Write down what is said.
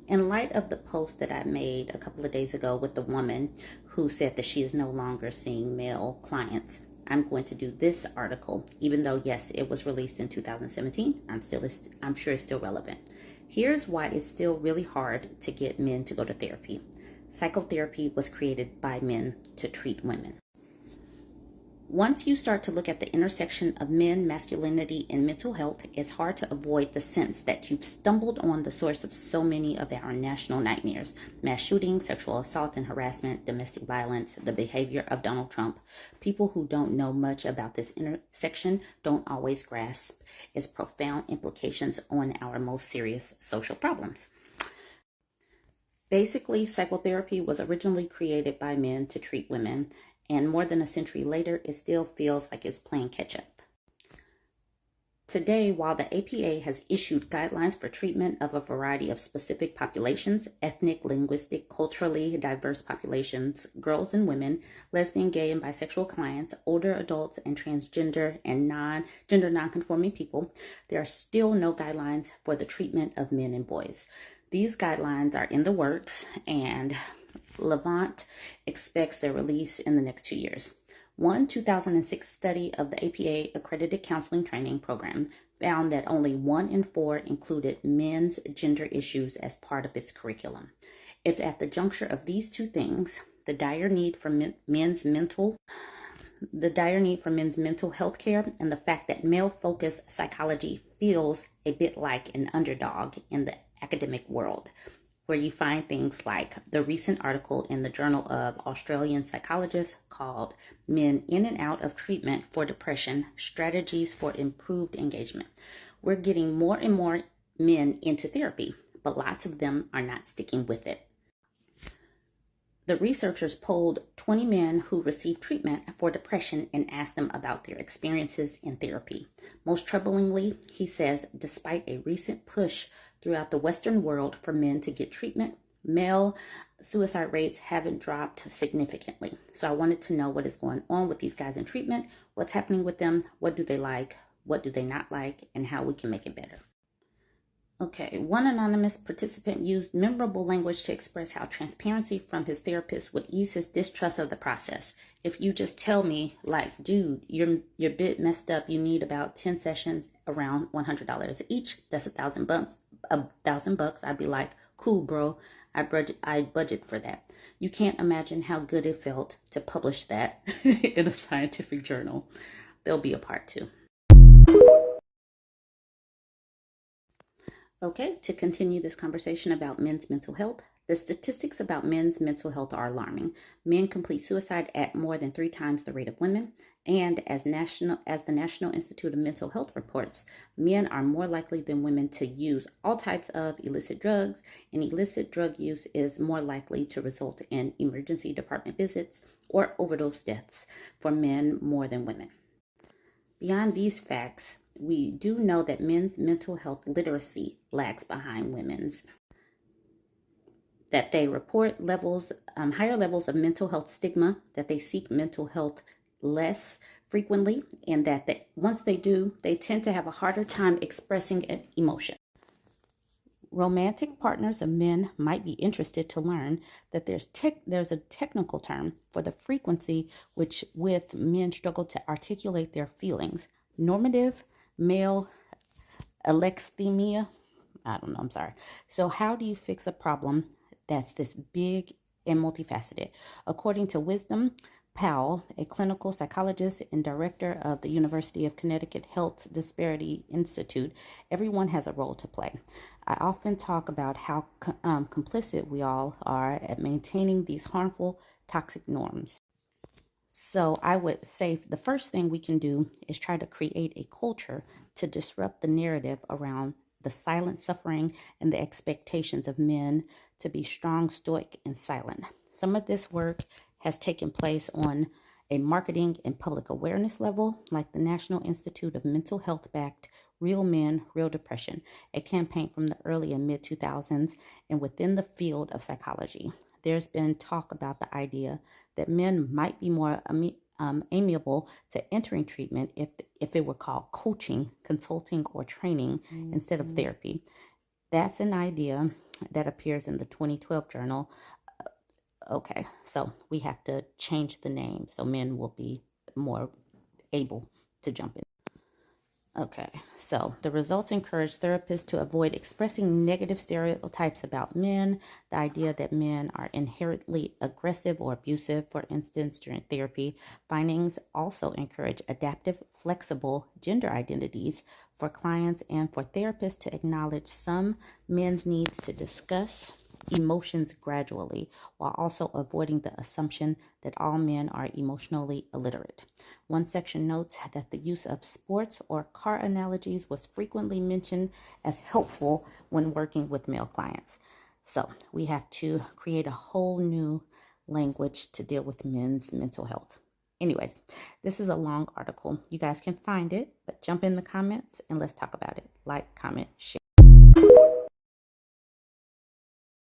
In light of the post that I made a couple of days ago with the woman who said that she is no longer seeing male clients, I'm going to do this article, even though yes, it was released in 2017. I'm sure it's still relevant. Here's why it's still really hard to get men to go to therapy. Psychotherapy was created by men to treat women. Once you start to look at the intersection of men, masculinity, and mental health, it's hard to avoid the sense that you've stumbled on the source of so many of our national nightmares: mass shootings, sexual assault and harassment, domestic violence, the behavior of Donald Trump. People who don't know much about this intersection don't always grasp its profound implications on our most serious social problems. Basically, psychotherapy was originally created by men to treat women, and more than a century later, it still feels like it's playing catch up. Today, while the APA has issued guidelines for treatment of a variety of specific populations, ethnic, linguistic, culturally diverse populations, girls and women, lesbian, gay, and bisexual clients, older adults, and transgender and gender nonconforming people, there are still no guidelines for the treatment of men and boys. These guidelines are in the works, and Levant expects their release in the next 2 years. One 2006 study of the APA accredited counseling training program found that only 1 in 4 included men's gender issues as part of its curriculum. It's at the juncture of these two things, the dire need for men's mental health care, and the fact that male-focused psychology feels a bit like an underdog in the academic world, where you find things like the recent article in the Journal of Australian Psychologists called Men in and Out of Treatment for Depression, Strategies for Improved Engagement. We're getting more and more men into therapy, but lots of them are not sticking with it. The researchers polled 20 men who received treatment for depression and asked them about their experiences in therapy. Most troublingly, he says, despite a recent push throughout the Western world for men to get treatment, male suicide rates haven't dropped significantly. So I wanted to know what is going on with these guys in treatment, what's happening with them, what do they like, what do they not like, and how we can make it better. Okay, one anonymous participant used memorable language to express how transparency from his therapist would ease his distrust of the process. If you just tell me, like, dude, you're a bit messed up, you need about 10 sessions around $100 each, that's $1,000, I'd be like, cool, bro, I budget for that. You can't imagine how good it felt to publish that in a scientific journal. There'll be a part 2. Okay, to continue this conversation about men's mental health, the statistics about men's mental health are alarming. Men complete suicide at more than 3 times the rate of women, and as the National Institute of Mental Health reports, men are more likely than women to use all types of illicit drugs, and illicit drug use is more likely to result in emergency department visits or overdose deaths for men more than women. Beyond these facts, we do know that men's mental health literacy lags behind women's, that they report higher levels of mental health stigma, that they seek mental health less frequently, and that once they do, they tend to have a harder time expressing an emotion. Romantic partners of men might be interested to learn that there's a technical term for the frequency with men struggle to articulate their feelings: normative male alexithymia. So how do you fix a problem that's this big and multifaceted? According to Wisdom Powell, a clinical psychologist and director of the University of Connecticut Health Disparity Institute, everyone has a role to play. I often talk about how complicit we all are at maintaining these harmful, toxic norms. So I would say the first thing we can do is try to create a culture to disrupt the narrative around the silent suffering and the expectations of men to be strong, stoic, and silent. Some of this work has taken place on a marketing and public awareness level, like the National Institute of Mental Health backed Real Men, Real Depression, a campaign from the early and mid 2000s, and within the field of psychology. There's been talk about the idea that men might be more amiable to entering treatment if it were called coaching, consulting, or training instead of therapy. That's an idea that appears in the 2012 journal. Okay, so we have to change the name so men will be more able to jump in. Okay, so the results encourage therapists to avoid expressing negative stereotypes about men, the idea that men are inherently aggressive or abusive, for instance, during therapy. Findings also encourage adaptive, flexible gender identities for clients and for therapists to acknowledge some men's needs to discuss emotions gradually, while also avoiding the assumption that all men are emotionally illiterate. One section notes that the use of sports or car analogies was frequently mentioned as helpful when working with male clients. So we have to create a whole new language to deal with men's mental health. Anyways, this is a long article. You guys can find it, but jump in the comments and let's talk about it. Like, comment, share.